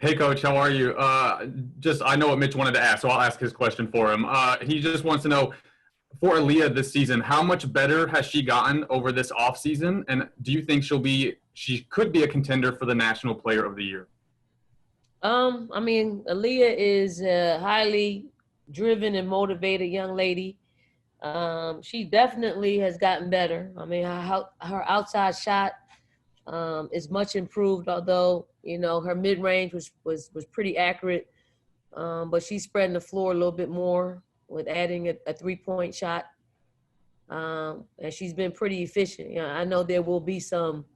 Hey, Coach, how are you? I know what Mitch wanted to ask, so I'll ask his question for him. He just wants to know, for Aaliyah this season, how much better has she gotten over this offseason? And do you think she could be a contender for the National Player of the Year? Aaliyah is a highly driven and motivated young lady. She definitely has gotten better. I mean, her outside shot is much improved, although, her mid-range was pretty accurate. But she's spreading the floor a little bit more with adding a three-point shot. And she's been pretty efficient. I know there will be some,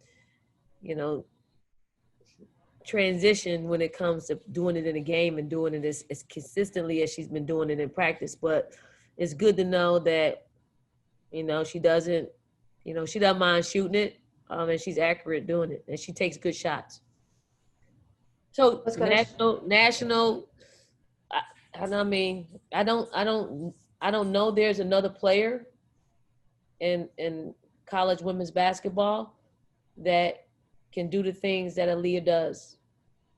transition when it comes to doing it in a game and doing it as consistently as she's been doing it in practice. But it's good to know that, she doesn't mind shooting it, and she's accurate doing it, and she takes good shots. So national, I don't know. There's another player in college women's basketball that can do the things that Aaliyah does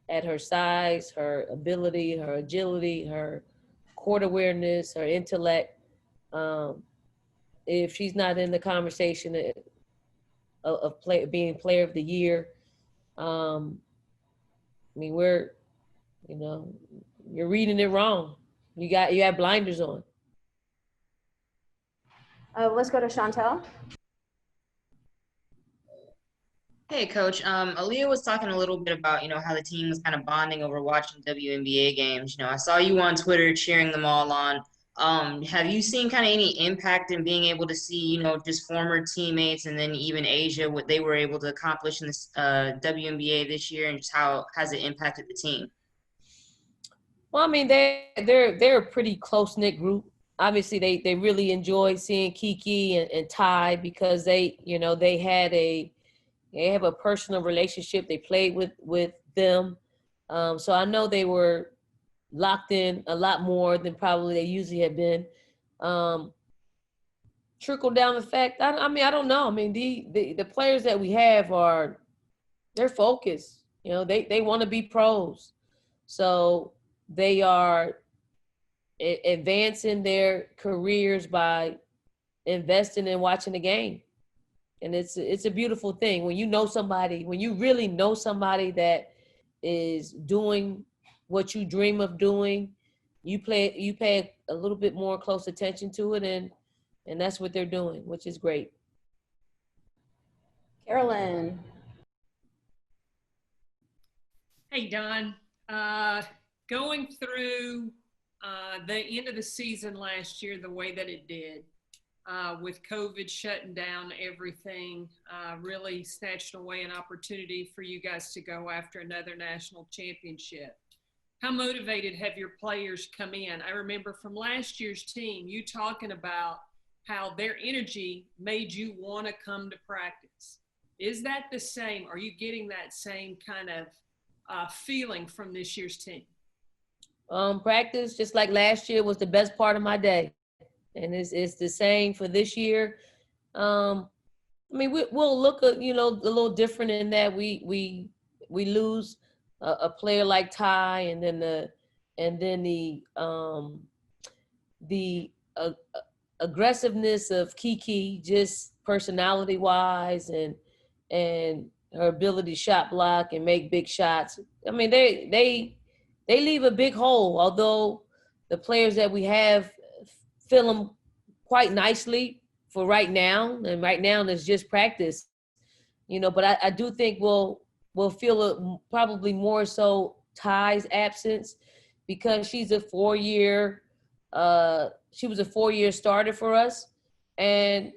at her size, her ability, her agility, her court awareness, her intellect. If she's not in the conversation of being player of the year, you're reading it wrong. You have blinders on. Let's go to Chantel. Hey, Coach. Aaliyah was talking a little bit about, how the team was kind of bonding over watching WNBA games. I saw you on Twitter cheering them all on. Have you seen kind of any impact in being able to see, just former teammates and then even Asia, what they were able to accomplish in this WNBA this year, and just how has it impacted the team? Well, they're a pretty close-knit group. Obviously, they really enjoyed seeing Kiki and Ty because they have a personal relationship. They played with them. So I know they were locked in a lot more than probably they usually have been. Trickle down effect, I don't know. The players that we have they're focused. They want to be pros. So they are advancing their careers by investing in watching the game. And it's a beautiful thing when you really know somebody that is doing what you dream of doing. You pay a little bit more close attention to it, and that's what they're doing, which is great. Carolyn. Hey, Don. Going through the end of the season last year the way that it did, with COVID shutting down everything, really snatched away an opportunity for you guys to go after another national championship. How motivated have your players come in? I remember from last year's team, you talking about how their energy made you want to come to practice. Is that the same? Are you getting that same kind of feeling from this year's team? Practice, just like last year, was the best part of my day. And it's the same for this year. We'll look a little different in that we lose a player like Ty, and then the aggressiveness of Kiki, just personality wise, and her ability to shot block and make big shots. They leave a big hole, although the players that we have fill them quite nicely for right now. And right now it's just practice, but I do think we'll feel it probably more so Ty's absence, because she's a 4-year, she was a 4-year starter for us. And,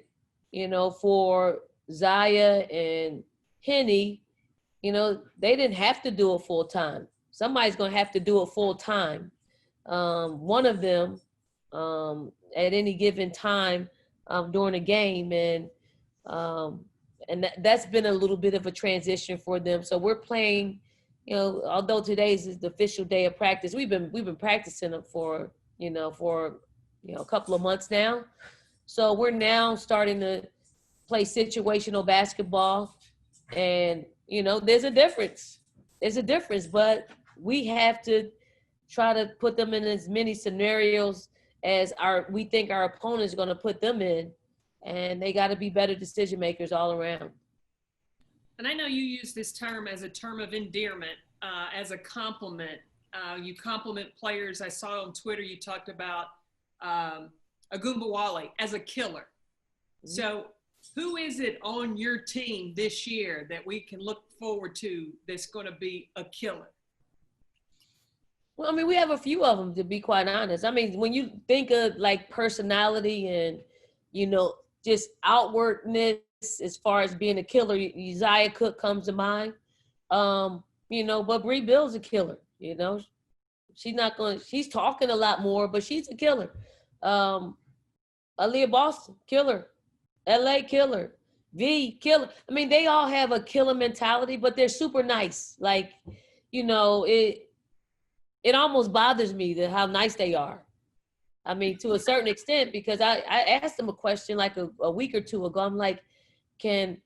for Zaya and Henny, they didn't have to do it full time. Somebody's going to have to do it full time. One of them, at any given time during a game, and that's been a little bit of a transition for them. So we're playing, although today's is the official day of practice, we've been practicing them for a couple of months now. So we're now starting to play situational basketball, and there's a difference, but we have to try to put them in as many scenarios as we think our opponent is going to put them in, and they got to be better decision makers all around. And I know you use this term as a term of endearment, as a compliment. You compliment players. I saw on Twitter you talked about Agumbawale as a killer. Mm-hmm. So who is it on your team this year that we can look forward to that's going to be a killer? Well, I mean, we have a few of them, to be quite honest. I mean, when you think of like personality and, you know, just outwardness as far as being a killer, Uzziah Cook comes to mind. You know, but Bree Bill's a killer, you know. She's talking a lot more, but she's a killer. Aaliyah Boston, killer. LA, killer. V, killer. I mean, they all have a killer mentality, but they're super nice. Like, you know, it almost bothers me how nice they are. I mean, to a certain extent, because I asked them a question like a week or two ago. I'm like, can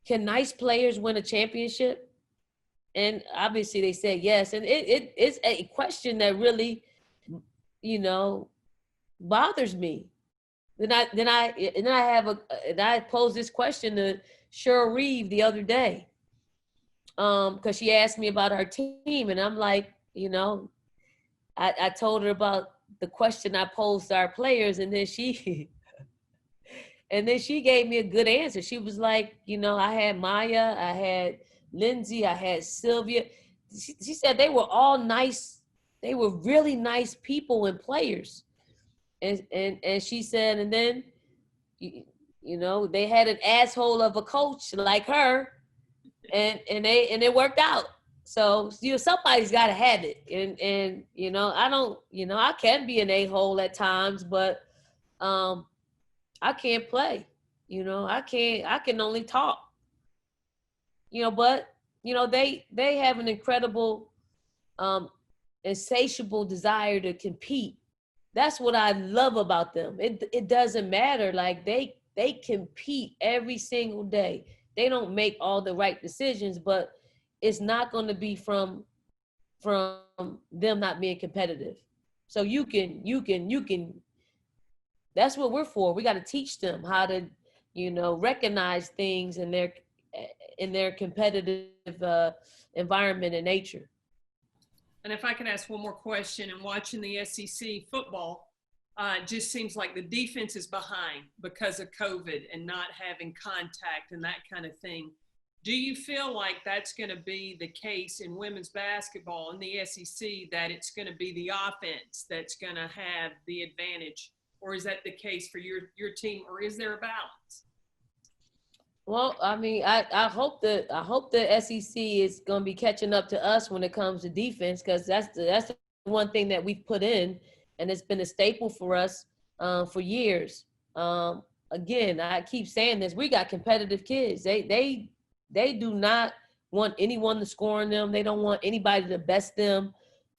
nice players win a championship? And obviously they said yes. And it's a question that really, you know, bothers me. Then I posed this question to Cheryl Reeve the other day, because she asked me about our team, and I'm like, you know, I told her about the question I posed to our players, and then she gave me a good answer. She was like, you know, I had Maya, I had Lindsay, I had Sylvia. She said they were all nice. They were really nice people and players. And she said, and then, you know, they had an asshole of a coach like her, and it worked out. So, you know, somebody's got to have it. And, you know, I can be an a-hole at times, but I can't play. You know, I can only talk. You know, but, you know, they have an incredible, insatiable desire to compete. That's what I love about them. It doesn't matter. Like they compete every single day. They don't make all the right decisions, but it's not going to be from them not being competitive. So you can. That's what we're for. We got to teach them how to, you know, recognize things in their competitive environment and nature. And if I could ask one more question, and watching the SEC football, it just seems like the defense is behind because of COVID and not having contact and that kind of thing. Do you feel like that's going to be the case in women's basketball in the SEC, that it's going to be the offense that's going to have the advantage? Or is that the case for your team, or is there a balance? Well, I mean, I hope the SEC is going to be catching up to us when it comes to defense, because that's the one thing that we've put in, and it's been a staple for us for years. Again, I keep saying this: we got competitive kids. They do not want anyone to score on them. They don't want anybody to best them,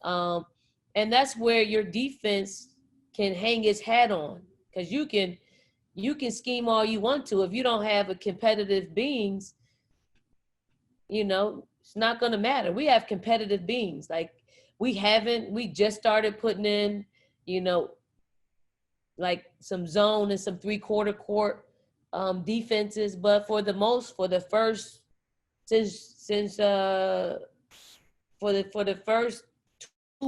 and that's where your defense can hang its hat on, because you can scheme all you want to. If you don't have a competitive beings, you know, it's not going to matter. We have competitive beings. Like we just started putting in, you know, like some zone and some 3/4 court defenses. But for the first 2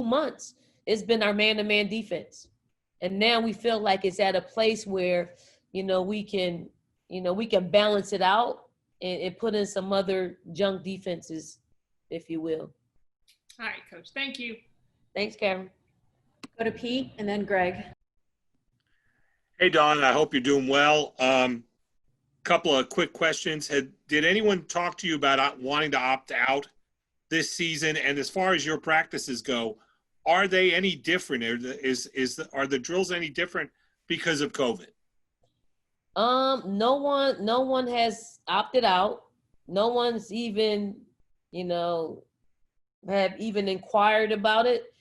months, it's been our man-to-man defense. And now we feel like it's at a place where, you know, we can balance it out and put in some other junk defenses, if you will. All right, Coach. Thank you. Thanks, Karen. Go to Pete and then Greg. Hey, Dawn. I hope you're doing well. Couple of quick questions. Did anyone talk to you about wanting to opt out this season? And as far as your practices go, are they any different? Are the drills any different because of COVID? No one has opted out. No one's even, you know, have even inquired about it.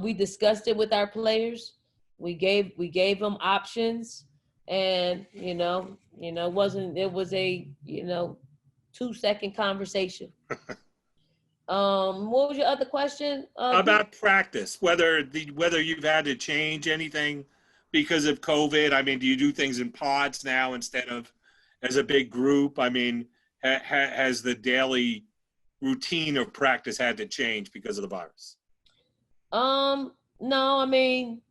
We discussed it with our players. We gave them options, and it was a 2-second conversation. What was your other question? About practice, whether you've had to change anything because of COVID. I mean, do you do things in pods now instead of as a big group? I mean, has the daily routine of practice had to change because of the virus? No, I mean,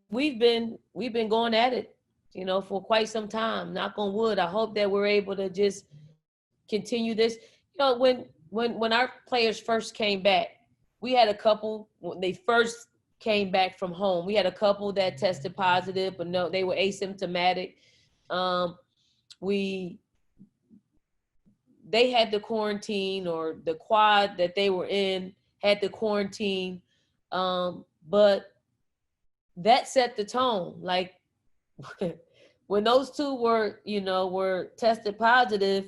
we've been going at it, for quite some time. Knock on wood. I hope that we're able to just continue this. When our players first came back, we had a couple when they first came back from home. We had a couple that tested positive, but no, they were asymptomatic. They had the quarantine, or the quad that they were in had the quarantine. But that set the tone. Like when those two were tested positive,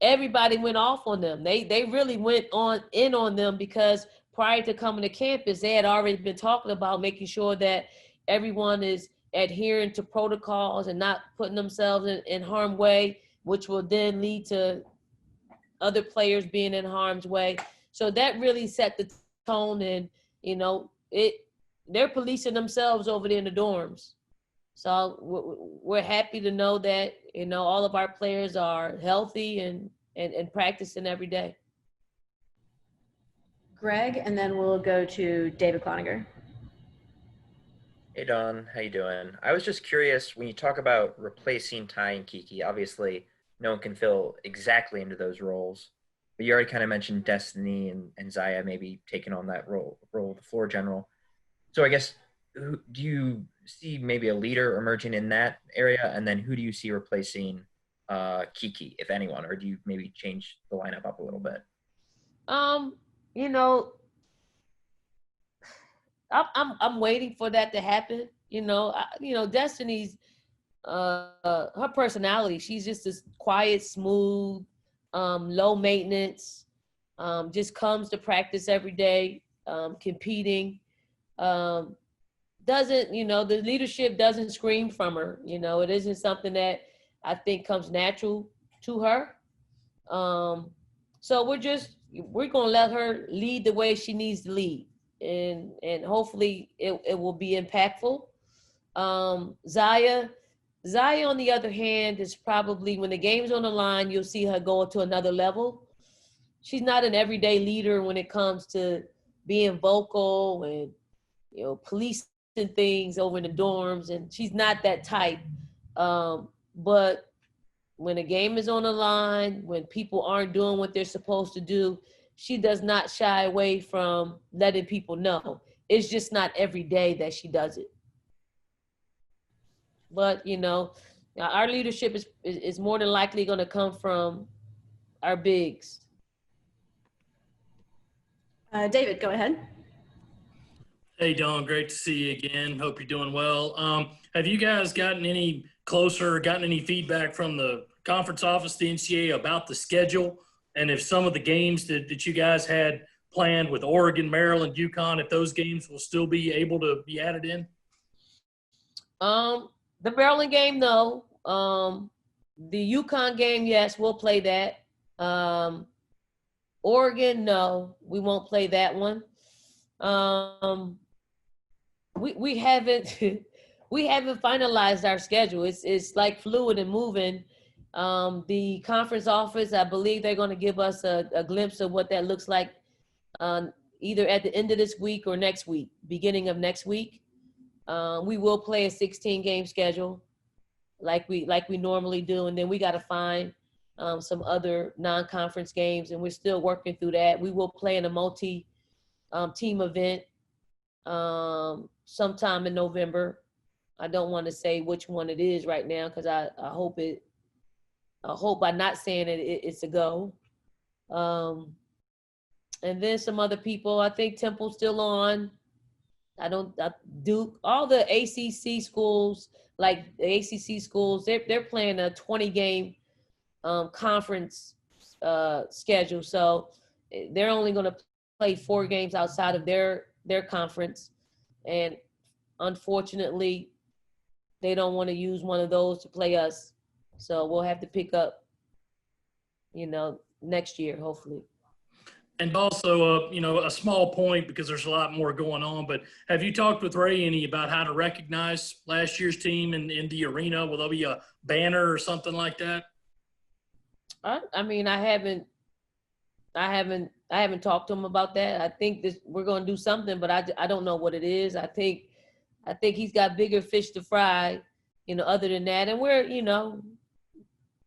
everybody went off on them. They really went in on them, because prior to coming to campus, they had already been talking about making sure that everyone is adhering to protocols and not putting themselves in harm's way, which will then lead to other players being in harm's way. So that really set the tone, and they're policing themselves over there in the dorms. So we're happy to know that all of our players are healthy and practicing every day. Greg, and then we'll go to David Cloninger. Hey Don, how you doing? I was just curious, when you talk about replacing Ty and Kiki, obviously no one can fill exactly into those roles, but you already kind of mentioned Destiny and Zaya maybe taking on that role of the floor general. So I guess, do you see maybe a leader emerging in that area? And then who do you see replacing Kiki, if anyone, or do you maybe change the lineup up a little bit? I'm waiting for that to happen. Destiny's her personality. She's just this quiet, smooth, low maintenance. Just comes to practice every day, competing. Doesn't the leadership doesn't scream from her. It isn't something that I think comes natural to her. So we're gonna let her lead the way she needs to lead, and hopefully it will be impactful. Zaya, on the other hand, is probably, when the game's on the line, you'll see her go to another level. She's not an everyday leader when it comes to being vocal and policing things over in the dorms, and she's not that type. But when a game is on the line, when people aren't doing what they're supposed to do, she does not shy away from letting people know. It's just not every day that she does it. But our leadership is more than likely going to come from our bigs. David, go ahead. Hey, Don, great to see you again. Hope you're doing well. Have you guys gotten any closer, gotten any feedback from the conference office, the NCAA, about the schedule? And if some of the games that you guys had planned with Oregon, Maryland, UConn, if those games will still be able to be added in? The Maryland game, no. The UConn game, yes, we'll play that. Oregon, no, we won't play that one. We haven't we haven't finalized our schedule. It's like fluid and moving. The conference office, I believe they're going to give us a glimpse of what that looks like, either at the end of this week or next week, beginning of next week. We will play a 16-game schedule like we normally do, and then we got to find some other non-conference games, and we're still working through that. We will play in a multi-team event sometime in November. I don't want to say which one it is right now, because I hope by not saying it's a go. And then some other people. I think Temple's still on. Duke, all the ACC schools, like the ACC schools, they're playing a 20-game conference schedule. So they're only going to play 4 games outside of their conference. And unfortunately, they don't want to use one of those to play us. So we'll have to pick up, next year, hopefully. And also, a small point because there's a lot more going on, but have you talked with Ray any about how to recognize last year's team in the arena? Will there be a banner or something like that? I mean, I haven't talked to him about that. I think we're going to do something, but I don't know what it is. I think he's got bigger fish to fry, other than that. And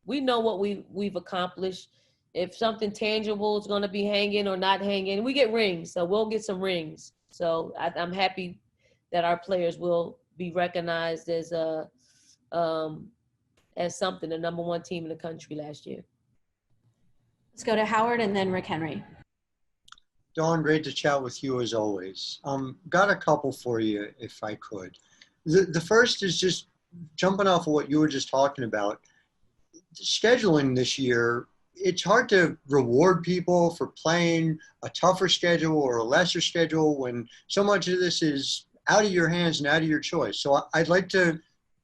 we know what we've accomplished. If something tangible is going to be hanging or not hanging, we get rings. So we'll get some rings. So I'm happy that our players will be recognized as something, the number one team in the country last year. Let's go to Howard and then Rick Henry. Dawn, great to chat with you as always. Got a couple for you if I could. The first is just jumping off of what you were just talking about. Scheduling this year, it's hard to reward people for playing a tougher schedule or a lesser schedule when so much of this is out of your hands and out of your choice. So I'd like to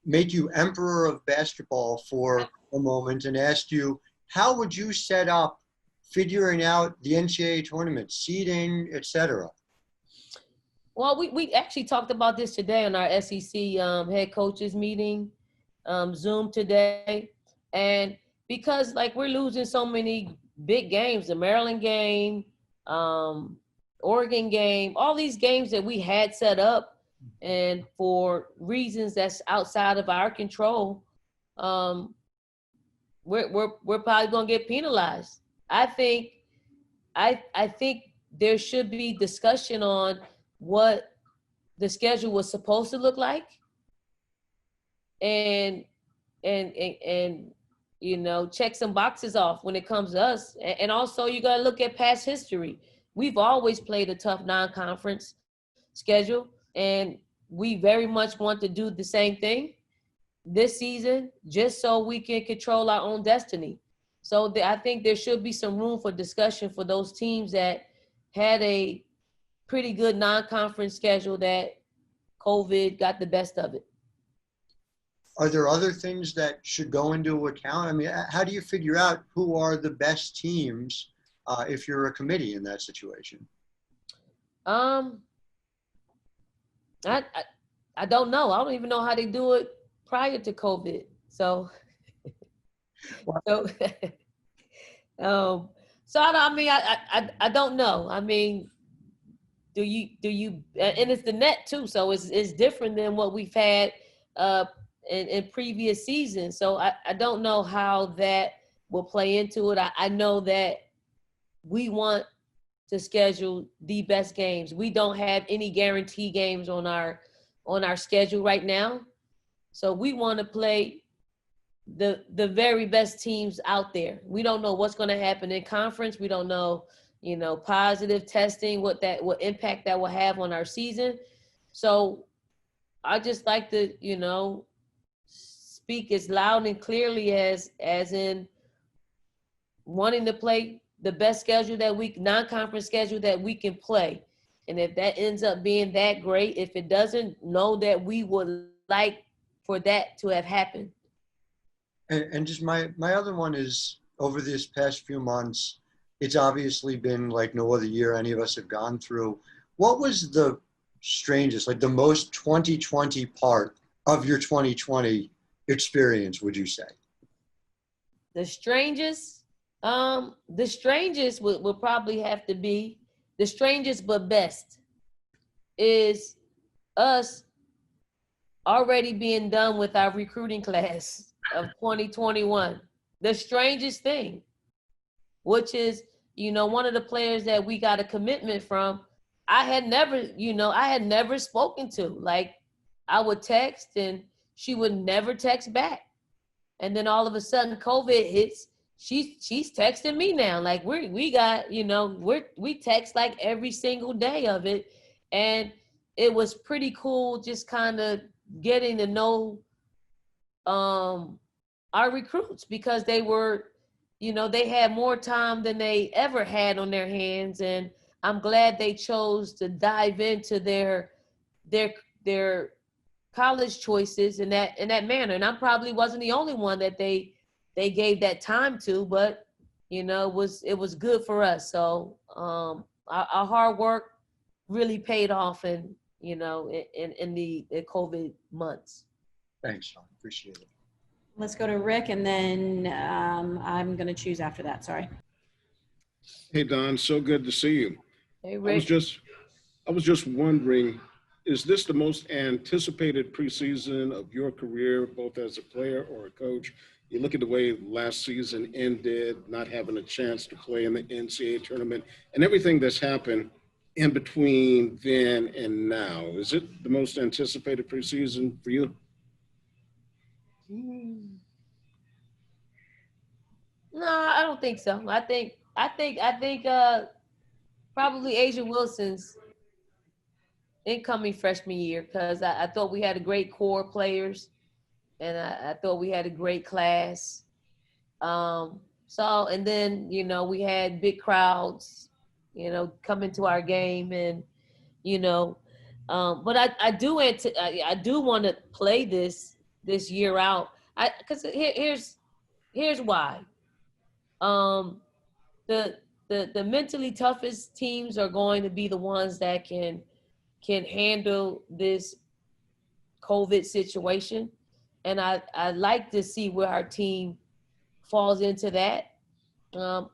make you emperor of basketball for a moment and ask you, how would you set up figuring out the NCAA tournament, seeding, etc.? Well, we actually talked about this today on our SEC head coaches meeting, Zoom today. And because we're losing so many big games, the Maryland game, Oregon game, all these games that we had set up, and for reasons that's outside of our control, we're probably gonna get penalized. I think there should be discussion on what the schedule was supposed to look like, and check some boxes off when it comes to us. And also you got to look at past history. We've always played a tough non-conference schedule, and we very much want to do the same thing this season just so we can control our own destiny. So I think there should be some room for discussion for those teams that had a pretty good non-conference schedule that COVID got the best of it. Are there other things that should go into account? I mean, how do you figure out who are the best teams if you're a committee in that situation? I don't know. I don't even know how they do it prior to COVID. So I don't know. I mean, do you? And it's the net too, so it's different than what we've had in previous seasons. So I don't know how that will play into it. I know that we want to schedule the best games. We don't have any guarantee games on our schedule right now. So we want to play the very best teams out there. We don't know what's going to happen in conference. We don't know, positive testing, what impact that will have on our season. So I just like to, speak as loud and clearly as in wanting to play the best schedule non-conference schedule that we can play. And if that ends up being that great, if it doesn't, know that we would like for that to have happened. And just my other one is, over this past few months, it's obviously been like no other year any of us have gone through. What was the strangest, the most 2020 part of your 2020 experience, would you say? The strangest would probably have to be the strangest but best is us already being done with our recruiting class of 2021. The strangest thing, which is, one of the players that we got a commitment from, I had never spoken to. I would text and she would never text back. And then all of a sudden COVID hits, she's texting me now. We text every single day of it. And it was pretty cool just kind of getting to know our recruits, because they were, they had more time than they ever had on their hands. And I'm glad they chose to dive into their college choices in that manner. And I probably wasn't the only one that they gave that time to, but you know, it was good for us. So our hard work really paid off in, you know, in the COVID months. Thanks, Sean. Appreciate it. Let's go to Rick, and then I'm going to choose after that. Sorry. Hey, Don, so good to see you. Hey, I Rick. was just wondering, is this the most anticipated preseason of your career, both as a player or a coach? You look at the way last season ended, not having a chance to play in the NCAA tournament, and everything that's happened in between then and now. Is it the most anticipated preseason for you? No, I don't think so. I think probably Asia Wilson's incoming freshman year, because I thought we had a great core players, and I thought we had a great class. So, and then, you know, we had big crowds, you know, come into our game, and, you know, but I do want to play this year out. Because here's why. The mentally toughest teams are going to be the ones that can handle this COVID situation. And I like to see where our team falls into that. I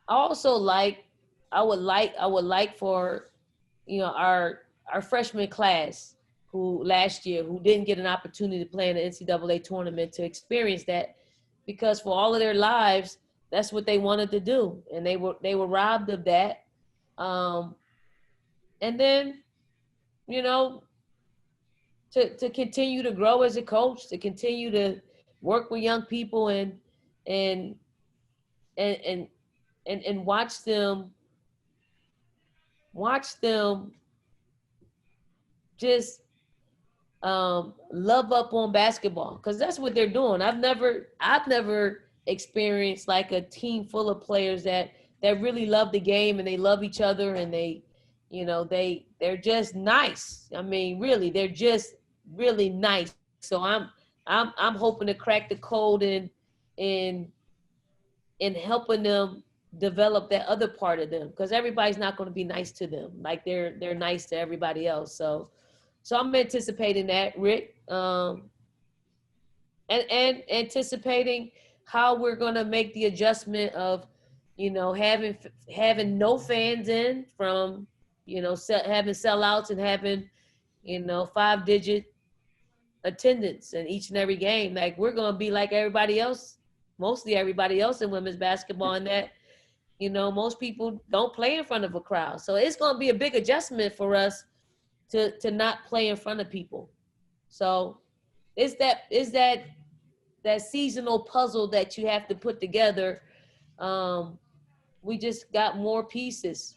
also I would like for, you know, our freshman class who last year, who didn't get an opportunity to play in the NCAA tournament, to experience that, because for all of their lives, that's what they wanted to do. And they were robbed of that. And then, you know, to continue to grow as a coach, to continue to work with young people and watch them just love up on basketball, because that's what they're doing. I've never experienced like a team full of players that really love the game, and they love each other, and they, you know, they're just nice. I mean, really, they're just really nice. So I'm hoping to crack the code in helping them develop that other part of them, because everybody's not going to be nice to them like they're nice to everybody else. So I'm anticipating that, Rick, and anticipating how we're going to make the adjustment of, you know, having no fans in, from, you know, having sellouts and having, you know, 5-digit attendance in each and every game. Like, we're going to be like everybody else, mostly everybody else in women's basketball, and that, you know, most people don't play in front of a crowd. So it's going to be a big adjustment for us to not play in front of people. So it's that seasonal puzzle that you have to put together. We just got more pieces.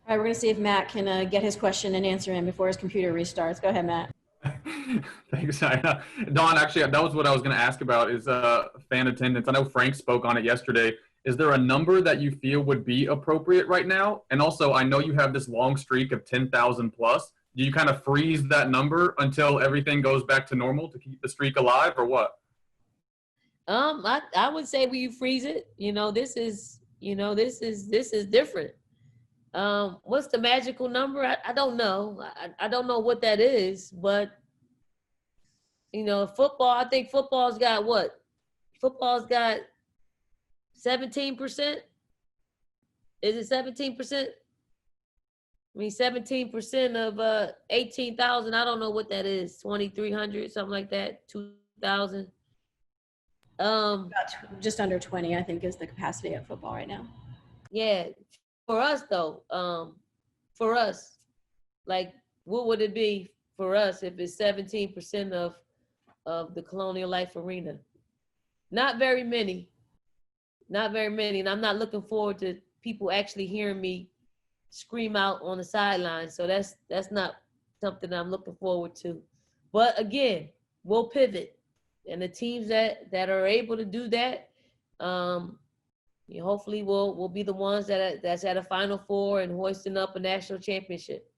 All right, we're going to see if Matt can get his question and answer in before his computer restarts. Go ahead, Matt. Thanks. Don, actually, that was what I was going to ask about, is fan attendance. I know Frank spoke on it yesterday. Is there a number that you feel would be appropriate right now? And also, I know you have this long streak of 10,000 plus. Do you kind of freeze that number until everything goes back to normal to keep the streak alive, or what? I would say we freeze it. You know, this is different. What's the magical number? I don't know. I don't know what that is, but, you know, football, I think football's got what? Football's got 17%? Is it 17%? I mean, 17% of 18,000, I don't know what that is. 2,300, something like that, 2,000. Just under 20, I think, is the capacity of football right now. Yeah. For us, though, for us, like, what would it be for us if it's 17% of the Colonial Life Arena? Not very many. Not very many. And I'm not looking forward to people actually hearing me scream out on the sideline. So that's not something I'm looking forward to. But again, we'll pivot. And the teams that are able to do that, hopefully we'll be the ones that's at a Final Four and hoisting up a national championship.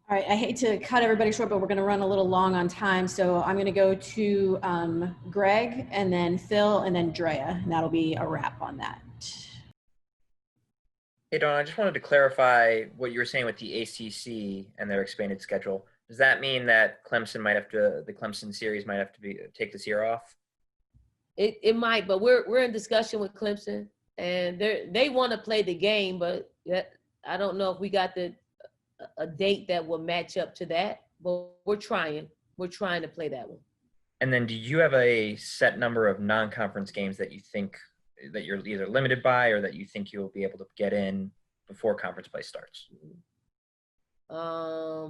All right, I hate to cut everybody short, but we're going to run a little long on time. So I'm going to go to Greg and then Phil and then Drea, and that'll be a wrap on that. Hey, Don, I just wanted to clarify what you were saying with the ACC and their expanded schedule. Does that mean that the Clemson series might have to take this year off? It might, but we're in discussion with Clemson, and they want to play the game, but I don't know if we got a date that will match up to that. But we're trying to play that one. And then, do you have a set number of non-conference games that you think that you're either limited by, or that you think you'll be able to get in before conference play starts? I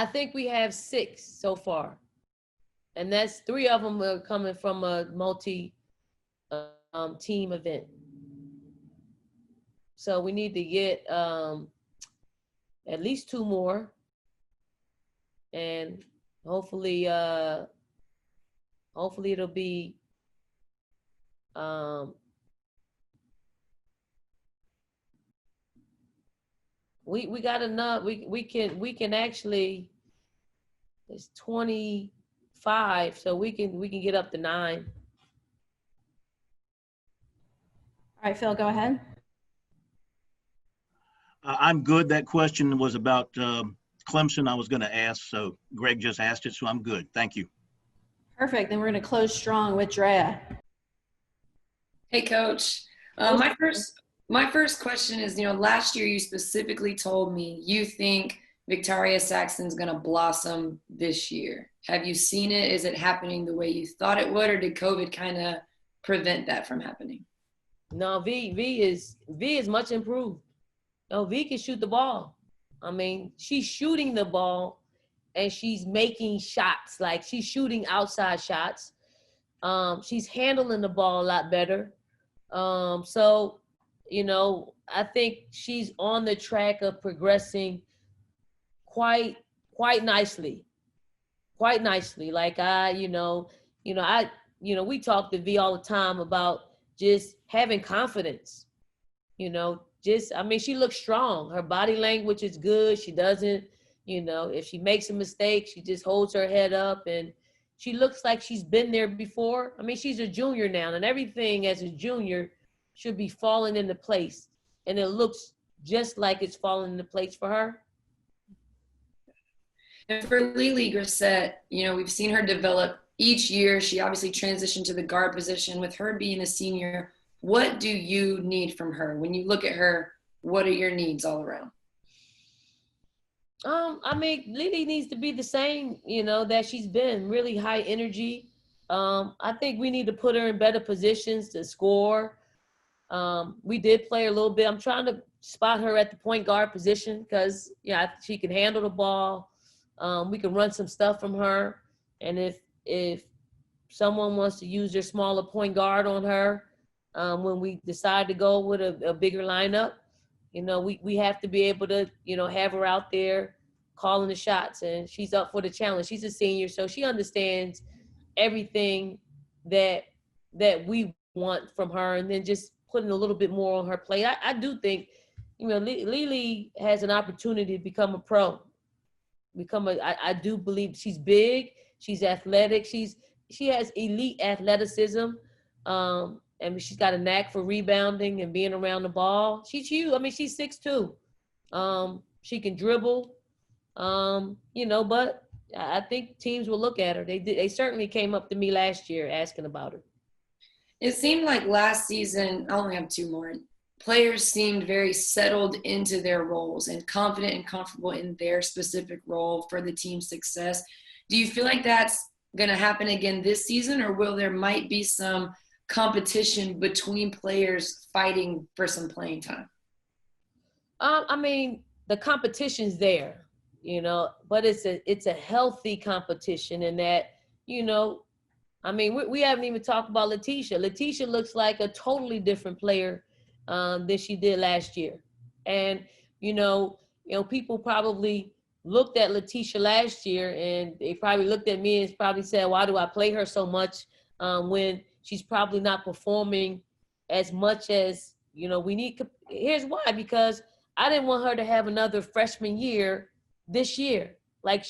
think we have 6 so far, and that's 3 of them are coming from a multi team event. So we need to get at least 2 more, and hopefully it'll be we got enough. We can actually, it's 25, so we can get up to 9. All right, Phil, go ahead. I'm good. That question was about Clemson I was going to ask, so Greg just asked it, so I'm good. Thank you. Perfect. Then we're going to close strong with Drea. Hey, Coach. My first question is, last year you specifically told me you think Victoria Saxton's going to blossom this year. Have you seen it? Is it happening the way you thought it would, or did COVID kind of prevent that from happening? No, V is much improved. No, V can shoot the ball. I mean, she's shooting the ball and she's making shots. Like, she's shooting outside shots. She's handling the ball a lot better. So, I think she's on the track of progressing quite nicely. Quite nicely. Like, we talk to V all the time about just having confidence, she looks strong. Her body language is good. She doesn't, if she makes a mistake, she just holds her head up, and she looks like she's been there before. I mean, she's a junior now, and everything as a junior should be falling into place. And it looks just like it's falling into place for her. And for Lily Grassette, we've seen her develop each year. She obviously transitioned to the guard position. With her being a senior, what do you need from her? When you look at her, what are your needs all around? Lily needs to be the same, that she's been, really high energy. I think we need to put her in better positions to score. We did play her a little bit. I'm trying to spot her at the point guard position because, she can handle the ball. We can run some stuff from her. And if someone wants to use their smaller point guard on her, when we decide to go with a bigger lineup, we have to be able to, have her out there calling the shots, and she's up for the challenge. She's a senior, so she understands everything that we want from her, and then just putting a little bit more on her plate. I do think, Lily has an opportunity to become a pro. I do believe she's big, she's athletic, she has elite athleticism, and she's got a knack for rebounding and being around the ball. She's huge. I mean, she's 6'2". She can dribble, but I think teams will look at her. They certainly came up to me last year asking about her. It seemed like last season, I only have 2 more, players seemed very settled into their roles and confident and comfortable in their specific role for the team's success. Do you feel like that's going to happen again this season, or will there might be some competition between players fighting for some playing time? The competition's there, but it's a healthy competition in that, we haven't even talked about Letitia. Letitia looks like a totally different player than she did last year. And, people probably looked at Letitia last year, and they probably looked at me and probably said, why do I play her so much when she's probably not performing as much as, we need. Here's why, because I didn't want her to have another freshman year this year. Like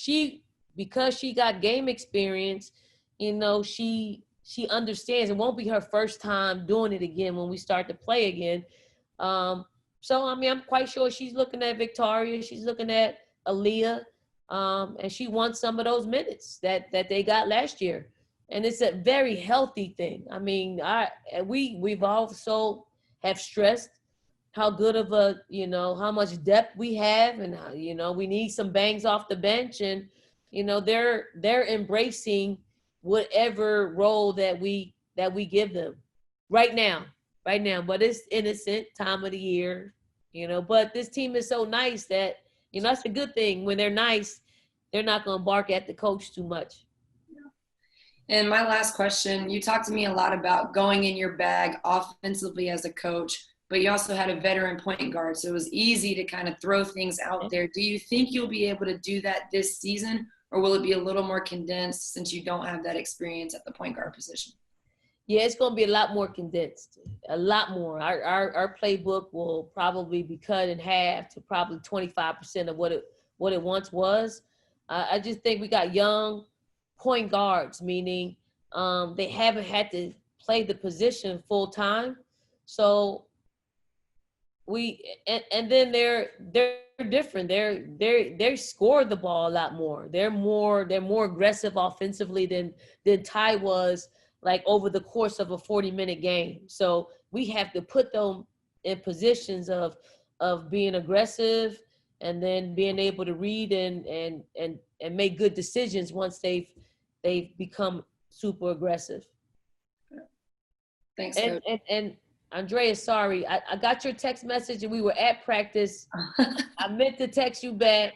because she got game experience, you know, she understands it won't be her first time doing it again when we start to play again. So, I mean, I'm quite sure she's looking at Victoria. She's looking at Aaliyah. And she wants some of those minutes that they got last year. And it's a very healthy thing. I mean, we've also have stressed how good of a, you know, how much depth we have, and how, you know, we need some bangs off the bench, and, you know, they're embracing whatever role that we give them right now. But it's innocent time of the year, you know, but this team is so nice that, you know, that's a good thing. When they're nice, they're not going to bark at the coach too much. And my last question, you talked to me a lot about going in your bag offensively as a coach, but you also had a veteran point guard, so it was easy to kind of throw things out there. Do you think you'll be able to do that this season, or will it be a little more condensed since you don't have that experience at the point guard position? Yeah, it's going to be a lot more condensed, a lot more. Our playbook will probably be cut in half to probably 25% of what it once was. I just think we got young point guards, meaning they haven't had to play the position full time. So and then they're different. They score the ball a lot more. They're more aggressive offensively than Ty was, like, over the course of a 40-minute game. So we have to put them in positions of being aggressive, and then being able to read and make good decisions once they've become super aggressive. Thanks. And Andrea, sorry, I got your text message and we were at practice. I meant to text you back.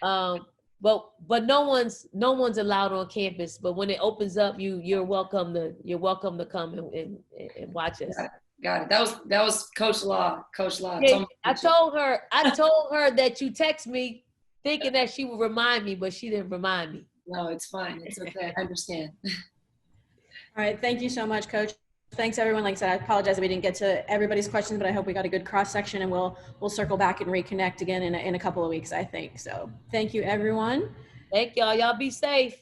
But no one's allowed on campus. But when it opens up, you're welcome to come and watch us. Got it. That was Coach Law. Coach Law. Yeah, I told her that you text me thinking that she would remind me, but she didn't remind me. No, it's fine. It's okay. I understand. All right. Thank you so much, Coach. Thanks, everyone. Like I said, I apologize that we didn't get to everybody's questions, but I hope we got a good cross section, and we'll circle back and reconnect again in a couple of weeks, I think. So thank you, everyone. Thank y'all. Y'all be safe.